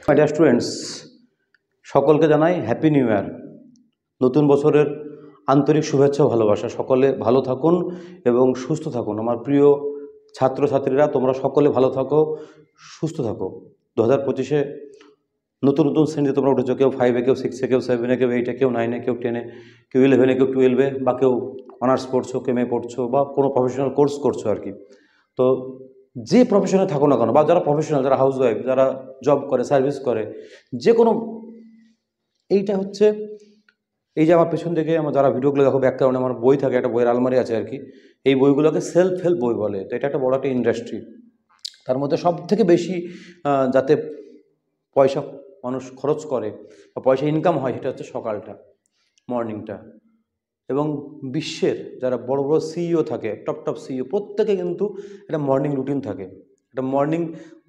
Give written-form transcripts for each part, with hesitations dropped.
My dear students, সকলকে জানাই happy new year. নতুন বছরের আন্তরিক শুভেচ্ছা ও ভালোবাসা। সকলে ভালো থাকুন এবং সুস্থ থাকুন। আমার প্রিয় ছাত্রছাত্রীরা, তোমরা সকলে ভালো থাকো, সুস্থ থাকো। 2025-এ নতুন নতুন শ্রেণীতে তোমরা উঠেছো। কেউ 5-এ, কেউ 6-এ, কেউ 7-এ, কেউ 8-এ, কেউ 9-এ, কেউ 10-এ, কেউ 11-এ, কেউ 12-এ, বা কেউ অনার্স পড়ছো, কেউ এমএ পড়ছো, বা কোনো প্রফেশনাল কোর্স করছো আর কি। তো যে প্রফেশনে থাকো না কেন, বা যারা প্রফেশনাল, যারা হাউসওয়াইফ, যারা জব করে, সার্ভিস করে, যে কোনো, এইটা হচ্ছে, এই যে আমার পেছন থেকে আমার যারা ভিডিওগুলো দেখো, ব্যাকগ্রাউন্ডে আমার বই থাকে, একটা বইয়ের আলমারি আছে আর কি। এই বইগুলোকে সেলফ হেল্প বই বলে। তো এটা একটা বড় একটা ইন্ডাস্ট্রি। তার মধ্যে সব থেকে বেশি যাতে পয়সা মানুষ খরচ করে বা পয়সা ইনকাম হয়, সেটা হচ্ছে সকালটা, মর্নিংটা। এবং বিশ্বের যারা বড় বড় সিইও থাকে, টপ টপ সিইও, প্রত্যেকে কিন্তু একটা মর্নিং রুটিন থাকে, একটা মর্নিং।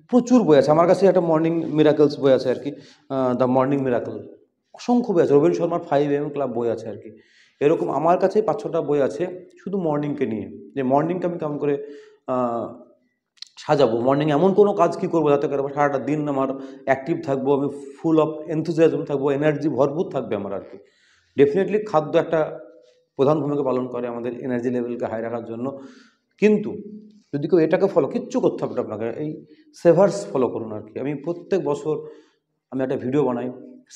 প্রচুর বই আছে আমার কাছে, একটা মর্নিং মিরাকলস বই আছে আর কি, দ্য মর্নিং মিরাকল। অসংখ্য বই আছে, রবীন্দ্র শর্মার 5 AM ক্লাব বই আছে আর কি। এরকম আমার কাছে 5-6টা বই আছে শুধু মর্নিংকে নিয়ে, যে মর্নিংকে আমি কেমন করে সাজাবো, মর্নিং এমন কোনো কাজ কী করবো যাতে করে সারাটা দিন আমার অ্যাক্টিভ থাকবো, আমি ফুল অফ এনথুজিয়াজম থাকবো, এনার্জি ভরপুর থাকবে আমার আর কি। ডেফিনেটলি খাদ্য একটা প্রধান ভূমিকা পালন করে আমাদের এনার্জি লেভেলকে হাই রাখার জন্য। কিন্তু যদি কেউ এটাকে ফলো, কিচ্ছু করতে হবে না আপনাকে, এই সেভার্স ফলো করুন আর কি। আমি প্রত্যেক বছর আমি একটা ভিডিও বানাই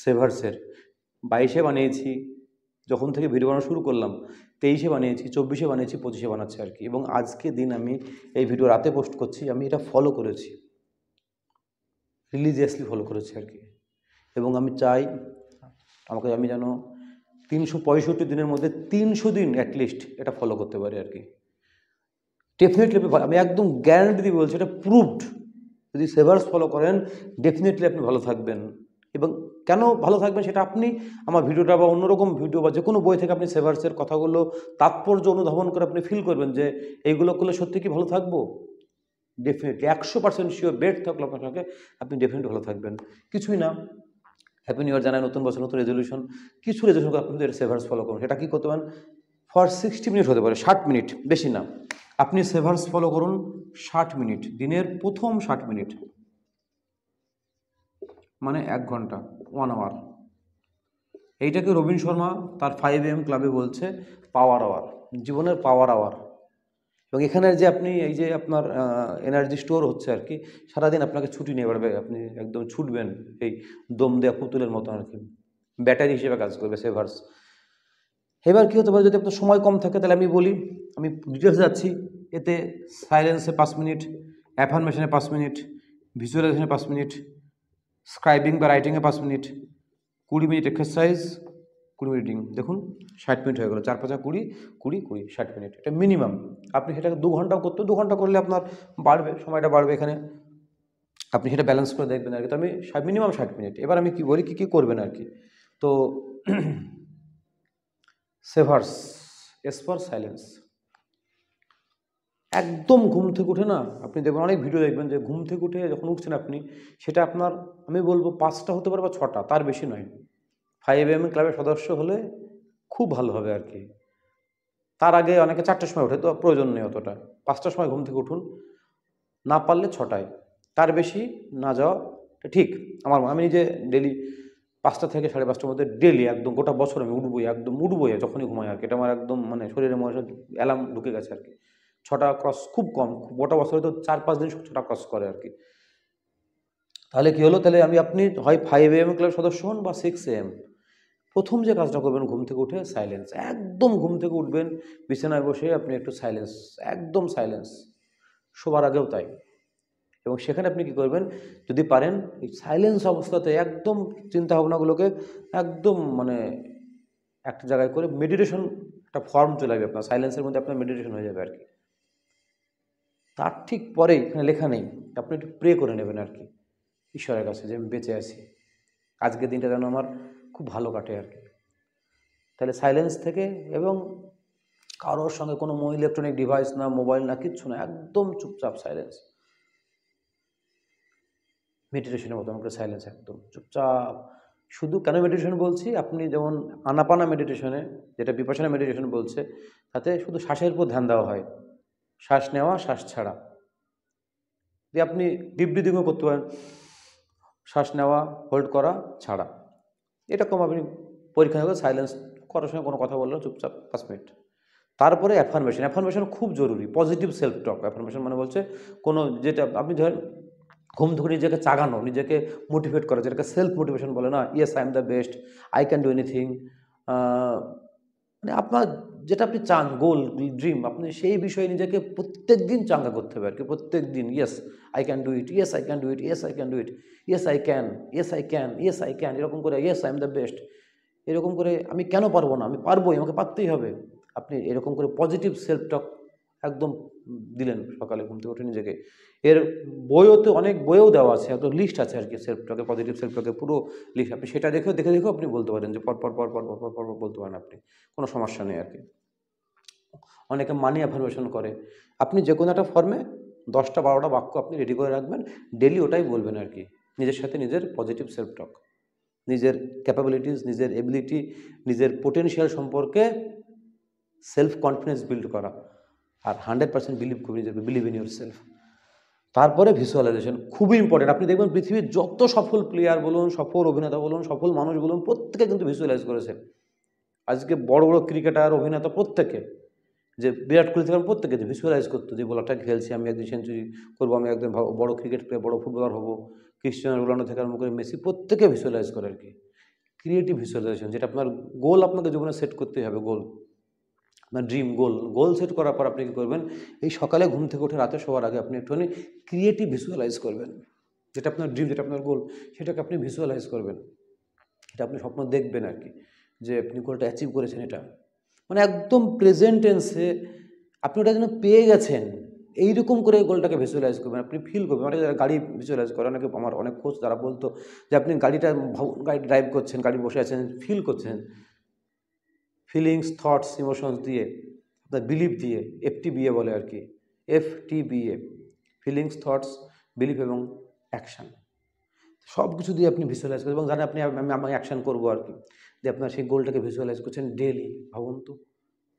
সেভার্সের। 22-এ বানিয়েছি, যখন থেকে ভিডিও বানানো শুরু করলাম, 23-এ বানিয়েছি, 24-এ বানিয়েছি, 25-এ বানাচ্ছি আর কি। এবং আজকে দিন আমি এই ভিডিও রাতে পোস্ট করছি। আমি এটা ফলো করেছি, রিলিজিয়াসলি ফলো করেছি আর কি। এবং আমি চাই আমি যেন 365 দিনের মধ্যে 300 দিন অ্যাটলিস্ট এটা ফলো করতে পারি আর কি। ডেফিনেটলি আমি একদম গ্যারান্টি দিয়ে বলছি, এটা প্রুভড। যদি সেভার্স ফলো করেন, ডেফিনেটলি আপনি ভালো থাকবেন। এবং কেন ভালো থাকবেন সেটা আপনি আমার ভিডিওটা বা অন্যরকম ভিডিও বা যে কোনো বই থেকে আপনি সেভার্সের কথাগুলো তাৎপর্য অনুধাবন করে আপনি ফিল করবেন যে এইগুলো করলে সত্যি কি ভালো থাকবো। ডেফিনেটলি 100% শিওর, বেড থাকলে আপনাকে, আপনি ডেফিনেটলি ভালো থাকবেন। কিছুই না, হ্যাপি নিউ ইয়ার জানায়, নতুন বছর নতুন রেজলিউশন। কিছু রেজলিউশন আপনি সেভার্স ফলো করুন। সেটা কী করতে পারেন, ফর 60 মিনিট হতে পারে, 60 মিনিট, বেশি না। আপনি সেভার্স ফলো করুন 60 মিনিট, দিনের প্রথম 60 মিনিট, মানে 1 ঘন্টা, 1 আওয়ার। এইটাকে রবীন্দ্র শর্মা তার 5 AM ক্লাবে বলছে পাওয়ার আওয়ার, জীবনের পাওয়ার আওয়ার। এবং এখানে যে আপনি এই যে আপনার এনার্জি স্টোর হচ্ছে আর কি, সারাদিন আপনাকে ছুটি নিয়ে বেড়াবে, আপনি একদম ছুটবেন এই দম দেওয়া পুতুলের মতো আর কি, ব্যাটারি হিসেবে কাজ করবে সেভার্স। এবার কী হতে পারে, যদি আপনার সময় কম থাকে, তাহলে আমি বলি, আমি ডিটেলসে যাচ্ছি। এতে সাইলেন্সে 5 মিনিট, অ্যাফার্মেশনে 5 মিনিট, ভিজুয়ালাইজেশনে 5 মিনিট, স্ক্রাইবিং বা রাইটিংয়ে 5 minute, 20 minute exercise, 20 minute reading. দেখুন 60 মিনিট হয়ে গেলো, 4×5 20, 20 20 60 মিনিট, এটা মিনিমাম। আপনি সেটাকে 2 ঘন্টাও করতে, 2 ঘন্টা করলে আপনার বাড়বে, সময়টা বাড়বে এখানে, আপনি সেটা ব্যালেন্স করে দেখবেন আর কি। তো আমি মিনিমাম 60 মিনিট। এবার আমি কী বলি, কী করবেন আর কি। তো সেভার্স, এস ফর সাইলেন্স। একদম ঘুম থেকে উঠে না, আপনি দেখবেন অনেক ভিডিও দেখবেন যে ঘুম থেকে উঠে যখন উঠছেন আপনি, সেটা আপনার, আমি বলবো 5টা হতে পারে বা 6টা, তার বেশি নয়। 5 AM ক্লাবের সদস্য হলে খুব ভালো হবে আর কি। তার আগে অনেকে 4টার সময় ওঠে, তো প্রয়োজন নেই অতটা। 5টার সময় ঘুম থেকে উঠুন, না পারলে 6টায়, তার বেশি না যাওয়া ঠিক। আমি নিজে ডেলি 5টা থেকে 5:30টার মধ্যে ডেলি একদম গোটা বছর আমি উঠবই, একদম উঠবই যখনই ঘুমাই আর কি। এটা আমার একদম মানে শরীরের মধ্যে অ্যালার্ম ঢুকে গেছে আর কি। 6টা ক্রস খুব কম, গোটা বছরে তো 4-5 দিন 6টা ক্রস করে আর কি। তাহলে কী হলো, তাহলে আপনি হয় 5 AM ক্লাবের সদস্য হন বা 6 AM। প্রথম যে কাজটা করবেন, ঘুম থেকে উঠে সাইলেন্স, একদম ঘুম থেকে উঠবেন, বিছানায় বসে আপনি একটু সাইলেন্স, একদম সাইলেন্স, শোবার আগেও তাই। এবং সেখানে আপনি কী করবেন, যদি পারেন এই সাইলেন্স অবস্থাতে একদম চিন্তাভাবনাগুলোকে একদম মানে একটা জায়গায় করে মেডিটেশন, একটা ফর্ম চলে আসবে আপনার, সাইলেন্সের মধ্যে আপনার মেডিটেশন হয়ে যাবে আর কি। তার ঠিক পরেই, এখানে লেখা নেই, আপনি একটু প্রে করে নেবেন আর কি ঈশ্বরের কাছে, যে আমি বেঁচে আছি, আজকের দিনটা যেন আমার খুব ভালো কাটে আর কি। তাহলে সাইলেন্স থেকে, এবং কারোর সঙ্গে কোনো ইলেকট্রনিক ডিভাইস না, মোবাইল না, কিচ্ছু না, একদম চুপচাপ সাইলেন্স, মেডিটেশনের মতো করে সাইলেন্স, একদম চুপচাপ। শুধু কেন মেডিটেশন বলছি, আপনি যেমন আনাপানা মেডিটেশনে, যেটা বিপাশনা মেডিটেশন বলছে, তাতে শুধু শ্বাসের উপর ধ্যান দেওয়া হয়, শ্বাস নেওয়া শ্বাস ছাড়া। যে আপনি ডিপ ব্রিদিংও করতে পারেন, শ্বাস নেওয়া, হোল্ড করা, ছাড়া। এরকম আপনি পরীক্ষা করে সাইলেন্স করার সময় কোনো কথা বললেন চুপচাপ 5 মিনিট। তারপরে অ্যাফার্মেশন। অ্যাফার্মেশন খুব জরুরি। পজিটিভ সেলফ টক। অ্যাফার্মেশন মানে বলছে কোনো যেটা আপনি ধরেন ঘুম থেকে নিজেকে জাগানো, নিজেকে মোটিভেট করা, যেটাকে সেলফ মোটিভেশন বলে না? Yes, I am the best, I can do anything. মানে আপনার যেটা আপনি চান, গোল, ড্রিম, আপনি সেই বিষয়ে নিজেকে প্রত্যেক দিন চাঙ্গা করতে হবে আর কি। প্রত্যেক দিন yes I can do it, yes I can do it, yes I can do it, yes I can, yes I can, yes I can, এরকম করে yes I am the best, এরকম করে আমি কেন পারবো না, আমি পারবোই, আমাকে পারতেই হবে। আপনি এরকম করে পজিটিভ সেলফ টক একদম দিলেন সকালে ঘুম থেকে উঠে নিজেকে। এর বইওতে অনেক বইও দেওয়া আছে, একদম লিস্ট আছে আর কি সেলফ টকে, পজিটিভ সেলফ টকে পুরো লিস্ট। আপনি সেটা দেখেও আপনি বলতে পারেন যে পর পর পর পর পর পর পর বলতে পারেন আপনি, কোনো সমস্যা নেই আর কি। অনেকে মানি অ্যাফার্মেশন করে। আপনি যে কোনো একটা ফর্মে 10টা-12টা বাক্য আপনি রেডি করে রাখবেন, ডেলি ওটাই বলবেন আর কি। নিজের সাথে নিজের পজিটিভ সেলফ টক, নিজের ক্যাপাবিলিটিস, নিজের এবিলিটি, নিজের পোটেনশিয়াল সম্পর্কে সেলফ কনফিডেন্স বিল্ড করা, আর 100% বিলিভ করবে নিজেকে, বিলিভ ইন ইউর সেলফ। তারপরে ভিজুয়ালাইজেশন খুবই ইম্পর্টেন্ট। আপনি দেখবেন পৃথিবীর যত সফল প্লেয়ার বলুন, সফল অভিনেতা বলুন, সফল মানুষ বলুন, প্রত্যেকে কিন্তু ভিজুয়ালাইজ করেছে। আজকে বড় বড় ক্রিকেটার, অভিনেতা প্রত্যেকে, যে বিরাট কোহলি থেকে প্রত্যেকে যে ভিজুয়ালাইজ করতো যে বলারটা খেলছি, আমি একদিন সেঞ্চুরি করবো, আমি একদিন বড় ক্রিকেট প্লেয়ার, বড় ফুটবলার হবো। ক্রিস্টিয়ানো রোনাল্ডো থেকে আরম্ভ করে মেসি, প্রত্যেকে ভিজুয়ালাইজ করে আর কি। ক্রিয়েটিভ ভিজুয়ালাইজেশন, যেটা আপনার গোল আপনাকে জীবনে সেট করতেই হবে। গোল আপনার ড্রিম, গোল সেট করার পর আপনি কী করবেন, এই সকালে ঘুম থেকে উঠে রাতে শোয়ার আগে আপনি একটুখানি ক্রিয়েটিভ ভিজুয়ালাইজ করবেন। যেটা আপনার ড্রিম, যেটা আপনার গোল, সেটাকে আপনি ভিজুয়ালাইজ করবেন। এটা আপনি স্বপ্ন দেখবেন আর কি, যে আপনি গোলটা অ্যাচিভ করেছেন। এটা মানে একদম প্রেজেন্ট টেন্সে আপনি ওটা যেন পেয়ে গেছেন, এইরকম করে গোলটাকে ভিজুয়ালাইজ করবেন, আপনি ফিল করবেন। অনেকে যারা গাড়ি ভিজুয়ালাইজ করে, অনেকে আমার অনেক কোচ যারা বলতো যে আপনি গাড়ি ড্রাইভ করছেন, গাড়ি বসে আছেন, ফিল করছেন, ফিলিংস, থটস, ইমোশনস দিয়ে, আপনার বিলিভ দিয়ে, FTBA বলে আর কি, FTBA, ফিলিংস, থটস, বিলিভ এবং অ্যাকশান, সব কিছু দিয়ে আপনি ভিজুয়ালাইজ করবেন এবং জানেন আপনি আমি অ্যাকশান করবো আর কি। যে আপনার সেই গোলটাকে ভিজুয়ালাইজ করছেন ডেলি। ভাবুন তো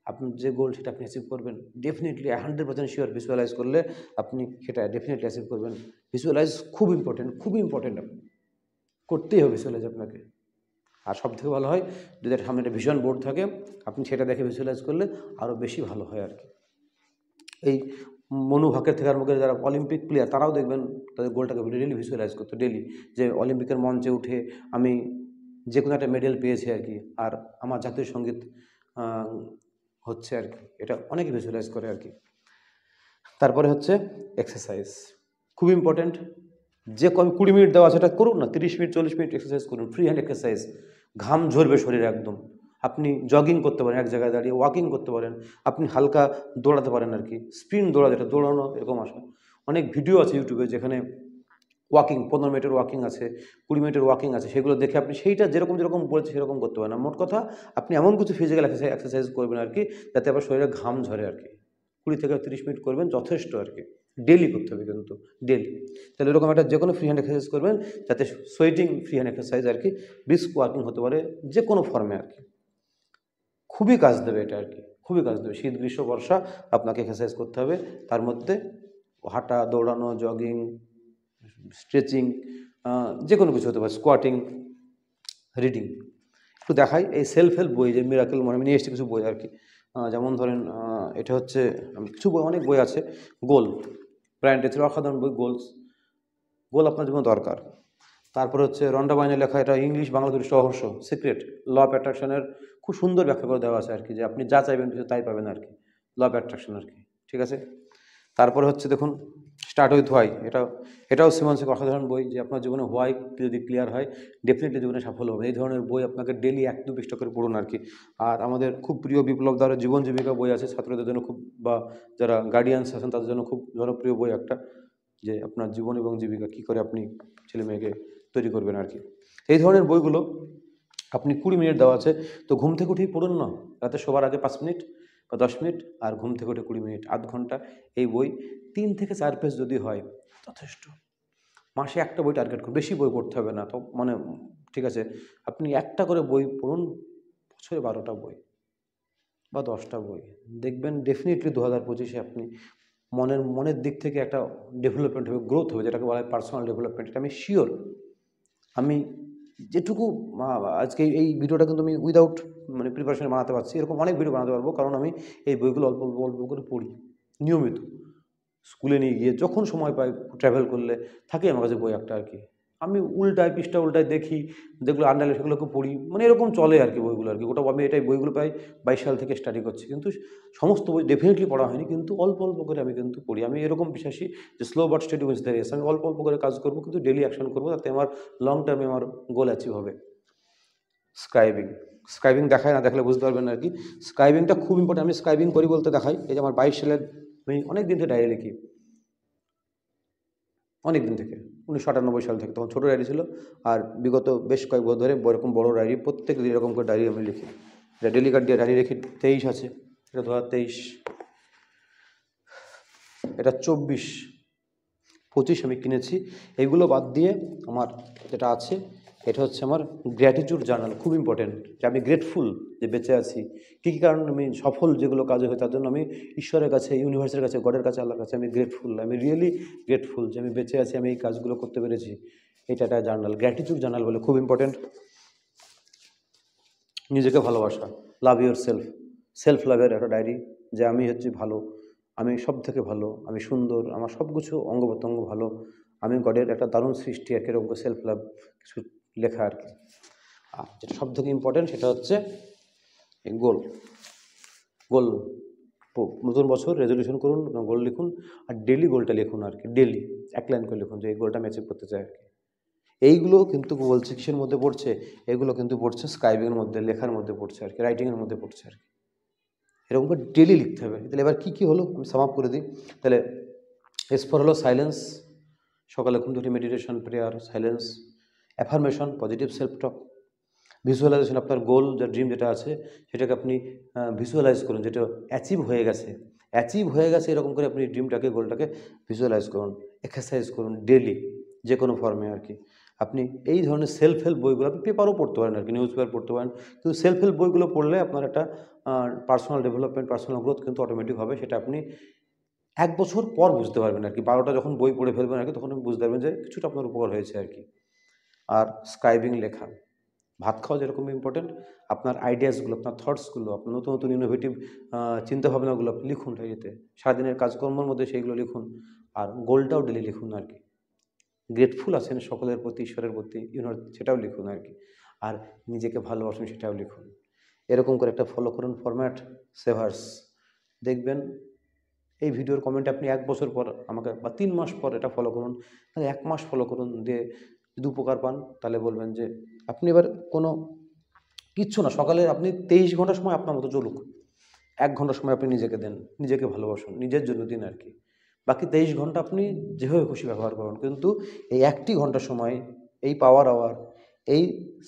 আপনার যে গোল সেটা আপনি অ্যাচিভ করবেন ডেফিনেটলি, 100% শিওর। ভিজুয়ালাইজ করলে আপনি সেটা ডেফিনেটলি অ্যাচিভ করবেন। ভিজুয়ালাইজ খুব ইম্পর্টেন্ট, খুবই ইম্পর্টেন্ট, আপনি করতেই হবে ভিজুয়ালাইজ আপনাকে। আর সবথেকে ভালো হয় যদি একটা সামনে একটা ভিশন বোর্ড থাকে, আপনি সেটা দেখে ভিজুয়ালাইজ করলে আরও বেশি ভালো হয় আর কি। এই মনু ভাকের থেকে আরম্ভ করে যারা অলিম্পিক প্লেয়ার, তারাও দেখবেন তাদের গোলটাকে ডেলি ভিজুয়ালাইজ করতো, ডেলি, যে অলিম্পিকের মঞ্চে উঠে আমি যে কোনো একটা মেডেল পেয়েছি আর কি, আর আমার জাতীয় সঙ্গীত হচ্ছে আর কি। এটা অনেকে ভিজুয়ালাইজ করে আর কি। তারপরে হচ্ছে এক্সারসাইজ, খুব ইম্পর্টেন্ট। যে 20 মিনিট দেওয়া সেটা করুন না, 30 মিনিট 40 মিনিট এক্সারসাইজ করুন, ফ্রি হ্যান্ড এক্সারসাইজ। ঘাম ঝরবে শরীরে একদম। আপনি জগিং করতে পারেন, এক জায়গায় দাঁড়িয়ে ওয়াকিং করতে পারেন, আপনি হালকা দৌড়াতে পারেন আর কি, স্প্রিন্ট দৌড়া, যেটা দৌড়ানো এরকম আসে। অনেক ভিডিও আছে ইউটিউবে যেখানে ওয়াকিং, 15 মিনিটের ওয়াকিং আছে, 20 মিনিটের ওয়াকিং আছে, সেগুলো দেখে আপনি সেইটা যেরকম যেরকম বলেছে সেরকম করতে পারেন। মোট কথা আপনি এমন কিছু ফিজিক্যাল এক্সারসাইজ করবেন আর কি, যাতে আবার শরীরে ঘাম ঝরে আর কি। 20 থেকে 30 মিনিট করবেন, যথেষ্ট আর কি। ডেলি করতে হবে কিন্তু, ডেলি। তাহলে এরকম একটা যে কোনো ফ্রি হ্যান্ড এক্সারসাইজ করবেন, যাতে সোয়েটিং ফ্রি হ্যান্ড এক্সারসাইজ আর কি, ব্রিস্ক ওয়াকিং হতে পারে, যে কোনো ফর্মে আর কি। খুবই কাজ দেবে এটা আর কি, খুবই কাজ দেবে। শীত, গ্রীষ্ম, বর্ষা আপনাকে এক্সারসাইজ করতে হবে। তার মধ্যে হাঁটা, দৌড়ানো, জগিং, স্ট্রেচিং, যে কোনো কিছু হতে পারে, স্কোয়াটিং, রিডিং। একটু দেখাই এই সেলফ হেল্প বই, যে মিরাকেল, আমি নিয়ে এসেছি কিছু বই আর কি। যেমন ধরেন এটা হচ্ছে কিছু বই, অনেক বই আছে। গোল, ব্রায়ান ট্রেসির অসাধারণ বই গোলস, গোল আপনার জীবনে দরকার। তারপরে হচ্ছে রন্ডা বাইনের লেখা, এটা ইংলিশ বাংলা দুটো রহস্য, সিক্রেট, ল অফ অ্যাট্রাকশনের খুব সুন্দর ব্যাখ্যা করে দেওয়া আছে আর কি, যে আপনি যা চাইবেন কিছু তাই পাবেন আর কি, ল অফ অ্যাট্রাকশন আর কি। ঠিক আছে। তারপরে হচ্ছে দেখুন স্টার্ট উইথ হোয়াই, এটাও সিমন্সের অসাধারণ বই, যে আপনার জীবনে হোয়াই যদি ক্লিয়ার হয় ডেফিনেটলি জীবনে সফল হবে। এই ধরনের বই আপনাকে ডেলি 1-2 পৃষ্ঠা করে পড়ুন আর কি। আর আমাদের খুব প্রিয় বিপ্লব দ্বারা জীবন জীবিকা বই আছে, ছাত্রদের জন্য খুব, বা যারা গার্ডিয়ানস আছেন তাদের জন্য খুব জনপ্রিয় বই একটা, যে আপনার জীবন এবং জীবিকা কী করে আপনি ছেলে মেয়েকে তৈরি করবেন আর কি। এই ধরনের বইগুলো আপনি 20 মিনিট দেওয়া আছে, তো ঘুম থেকে উঠেই পড়ুন না, রাতে শোবার আগে 5 মিনিট বা 10 মিনিট, আর ঘুম থেকে উঠে 20 মিনিট, আধ ঘন্টা। এই বই 3 থেকে 4 পেজ যদি হয় যথেষ্ট। মাসে একটা বই টার্গেট করুন, বেশি বই পড়তে হবে না তো, মানে ঠিক আছে, আপনি একটা করে বই পড়ুন, বছরে 12টা বই বা 10টা বই, দেখবেন ডেফিনেটলি 2025-এ আপনি মনের দিক থেকে একটা ডেভেলপমেন্ট হবে, গ্রোথ হবে, যেটাকে বলা হয় পার্সোনাল ডেভেলপমেন্ট। এটা আমি শিওর, আমি যেটুকু আজকে এই ভিডিওটা কিন্তু আমি উইদাউট মানে প্রিপারেশন বানাতে পারছি, এরকম অনেক ভিডিও বানাতে পারবো, কারণ আমি এই বইগুলো অল্প অল্প অল্প করে পড়ি নিয়মিত। স্কুলে নিয়ে গিয়ে যখন সময় পাই, ট্রাভেল করলে থাকে আমার কাছে বই একটা আর কি। আমি উল্টায় পৃষ্ঠা উল্টায় দেখি, যেগুলো আন্ডারলাইন সেগুলোকে পড়ি, মানে এরকম চলে আর কি বইগুলো আর কি। ওটা আমি এটাই বইগুলো প্রায় 22 সাল থেকে স্টাডি করছি, কিন্তু সমস্ত বই ডেফিনেটলি পড়া হয়নি, কিন্তু অল্প অল্প করে আমি কিন্তু পড়ি। আমি এরকম বিশ্বাসী যে slow but steady wins the race. আমি অল্প অল্প করে কাজ করবো, কিন্তু ডেলি অ্যাকশন করবো, তাতে আমার লং টার্মে আমার গোল অ্যাচিভ হবে। স্ক্রাইবিং, স্ক্রাইবিং দেখায় না, দেখলে বুঝতে পারবেন আর কি। স্ক্রাইবিংটা খুব ইম্পর্টেন্ট। আমি স্ক্রাইবিং করি বলতে দেখাই, এই যে আমার 22 সালের, আমি অনেক দিন থেকে ডায়েরি লিখি, অনেক দিন থেকে, 1998 সাল থেকে। তখন ছোটো ডায়েরি ছিল, আর বিগত বেশ কয়েক বছর ধরে এরকম বড়ো ডায়েরি, প্রত্যেক দিন এরকম করে ডায়েরি আমি লিখি। এটা ডেলি কার্ড দিয়ে ডায়েরি লিখি। 23 আছে, এটা 2023, এটা 24, 25 আমি কিনেছি। এইগুলো বাদ দিয়ে আমার যেটা আছে, এটা হচ্ছে আমার গ্র্যাটিটিউড জার্নাল। খুব ইম্পর্টেন্ট যে আমি গ্রেটফুল যে বেঁচে আছি, কী কী কারণে আমি সফল, যেগুলো কাজ হয় তার জন্য আমি ঈশ্বরের কাছে, ইউনিভার্সের কাছে, গডের কাছে, আল্লাহর কাছে আমি গ্রেটফুল। আমি রিয়েলি গ্রেটফুল যে আমি বেঁচে আছি, আমি এই কাজগুলো করতে পেরেছি। এটা একটা জার্নাল, গ্র্যাটিটিউড জার্নাল বলে, খুব ইম্পর্টেন্ট। নিজেকে ভালোবাসা, লাভ ইউর সেলফ, সেলফ লাভের একটা ডায়েরি, যে আমি হচ্ছি ভালো, আমি সব থেকে ভালো, আমি সুন্দর, আমার সব কিছু অঙ্গ প্রত্যঙ্গ ভালো, আমি গডের একটা দারুণ সৃষ্টি আর কি, এরকম সেলফ লাভ কিছু লেখা আর কি। আর যেটা সব থেকে ইম্পর্টেন্ট সেটা হচ্ছে এই গোল। গোল, নতুন বছর রেজলিউশন করুন, গোল লিখুন, আর ডেলি গোলটা লিখুন আর কি। ডেলি এক লাইন করে লিখুন যে এই গোলটা আমি অ্যাচিভ করতে চাই আর কি। এইগুলো কিন্তু বলছে কিসের মধ্যে পড়ছে, এগুলো কিন্তু পড়ছে স্ক্রাইবিংয়ের মধ্যে, লেখার মধ্যে পড়ছে আর কি, রাইটিংয়ের মধ্যে পড়ছে আর কি। এরকম করে ডেলি লিখতে হবে। তাহলে এবার কী কী হলো আমি সাম আপ করে দিই। তাহলে এসফর হলো সাইলেন্স, সকালে ঘুম থেকে meditation, prayer, silence. Affirmation, positive self talk. Visualisation, আপনার গোল, যা ড্রিম যেটা আছে সেটাকে আপনি ভিজুয়ালাইজ করুন, যেটা অ্যাচিভ হয়ে গেছে, অ্যাচিভ হয়ে গেছে এরকম করে আপনি ড্রিমটাকে, গোলটাকে ভিজুয়ালাইজ করুন। এক্সারসাইজ করুন ডেলি, যে কোনো ফর্মে আর কি। আপনি এই ধরনের সেলফ হেল্প বইগুলো, আপনি পেপারও পড়তে পারেন আর কি, নিউজ পেপার পড়তে পারেন, কিন্তু সেলফ হেল্প বইগুলো পড়লে আপনার একটা পার্সোনাল ডেভেলপমেন্ট, পার্সোনাল গ্রোথ কিন্তু অটোমেটিক হবে। সেটা আপনি 1 বছর পর বুঝতে পারবেন আর কি। 12টা যখন বই পড়ে ফেলবেন আর কি, তখন আপনি বুঝতে পারবেন যে কিছুটা আপনার উপকার হয়েছে আর কি। আর স্ক্রাইবিং, লেখা। ভাত খাওয়া যেরকম ইম্পর্টেন্ট, আপনার আইডিয়াসগুলো, আপনার থটসগুলো, আপনার নতুন নতুন ইনোভেটিভ চিন্তাভাবনাগুলো আপনি লিখুন ডায়েরিতে। সারাদিনের কাজকর্মের মধ্যে সেইগুলো লিখুন। আর গোলটাও ডেলি লিখুন আর কি। গ্রেটফুল আছেন সকলের প্রতি, ঈশ্বরের প্রতি, সেটাও লিখুন আর কি। আর নিজেকে ভালোবাসুন, সেটাও লিখুন। এরকম করে একটা ফলো করুন ফরম্যাট, সেভার্স। দেখবেন এই ভিডিওর কমেন্টে আপনি 1 বছর পর আমাকে, বা 3 মাস পর এটা ফলো করুন, তাহলে 1 মাস ফলো করুন, দিয়ে যদি উপকার পান তাহলে বলবেন যে আপনি এবার কোনো কিচ্ছু না, সকালে আপনি 23 ঘন্টা সময় আপনার মতো চলুক, 1 ঘন্টা সময় আপনি নিজেকে দেন, নিজেকে ভালোবাসুন, নিজের জন্য দিন আর কি। বাকি 23 ঘন্টা আপনি যেভাবে খুশি ব্যবহার করুন, কিন্তু এই 1টি ঘন্টা সময়, এই পাওয়ার আওয়ার, এই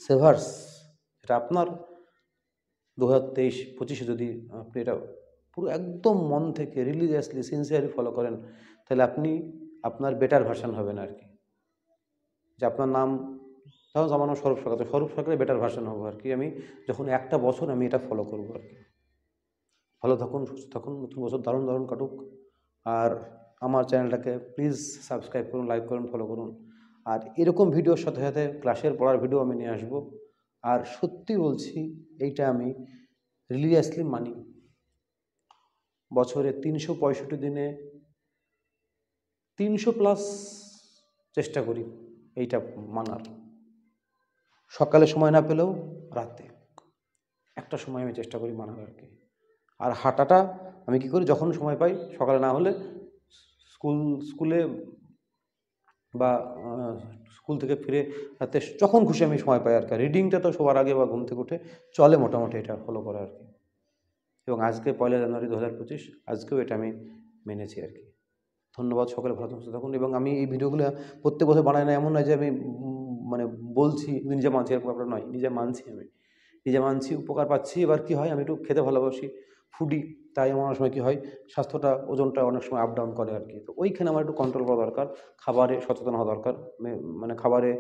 সেভার্স, এটা আপনার 2023-25-এ যদি আপনি এটা পুরো একদম মন থেকে রিলিজিয়াসলি, সিনসিয়ারলি ফলো করেন, তাহলে আপনি আপনার বেটার ভার্সন হবেন আর কি। যে আপনার নাম, ধরুন আমার নাম স্বরূপ সরকার, তো স্বরূপ সরকারের বেটার ভার্সন হবো আর কি আমি, যখন 1টা বছর আমি এটা ফলো করবো আর কি। ভালো থাকুন, সুস্থ থাকুন, নতুন বছর দারুণ দারুণ কাটুক। আর আমার চ্যানেলটাকে প্লিজ সাবস্ক্রাইব করুন, লাইক করুন, ফলো করুন। আর এরকম ভিডিওর সাথে সাথে ক্লাসের পড়ার ভিডিও আমি নিয়ে আসবো। আর সত্যি বলছি, এইটা আমি রিলিজিয়াসলি মানি। বছরে 365 দিনে 300+ চেষ্টা করি এইটা মানার। সকালে সময় না পেলেও রাতে একটা সময় আমি চেষ্টা করি মানার আর কি। আর হাঁটাটা আমি কী করি, যখন সময় পাই, সকালে না হলে স্কুলে বা স্কুল থেকে ফিরে রাতে যখন খুশি আমি সময় পাই আর কি। রিডিংটা তো সবার আগে বা ঘুম থেকে উঠে চলে মোটামুটি, এটা ফলো করা আর কি। এবং আজকে 1 জানুয়ারি 2025, আজকেও এটা আমি মেনেছি আর কি। ধন্যবাদ, সকলে ভালো সুস্থ থাকুন। এবং আমি এই ভিডিওগুলো প্রত্যেক বছর বানাই না, এমন নয় যে আমি মানে বলছি নিজে মানছি, এরকম ব্যাপারটা নয়। নিজে মানছি, আমি নিজে মানছি, উপকার পাচ্ছি। এবার কী হয়, আমি একটু খেতে ভালোবাসি, ফুডি, তাই আমার অনেক সময় কী হয়, স্বাস্থ্যটা, ওজনটা অনেক সময় আপ ডাউন করে আর কি। তো ওইখানে আমার একটু কন্ট্রোল করা দরকার, খাবারে সচেতন হওয়া দরকার। মানে খাবারে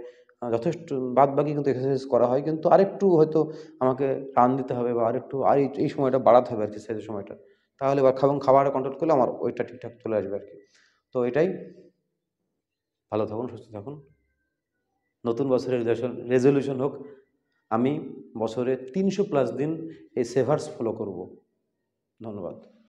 যথেষ্ট, বাদবাকি কিন্তু এক্সারসাইজ করা হয়, কিন্তু আরেকটু হয়তো আমাকে রান দিতে হবে, বা আরেকটু এই সময়টা বাড়াতে হবে এক্সারসাইজের সময়টা। তাহলে এবার খাবারে কন্ট্রোল করলে আমার ওয়েটটা ঠিকঠাক চলে আসবে আর কি। তো এটাই, ভালো থাকুন, সুস্থ থাকুন। নতুন বছরের রেজলিউশন হোক আমি বছরে 300+ দিন এই সেভার্স ফলো করব। ধন্যবাদ।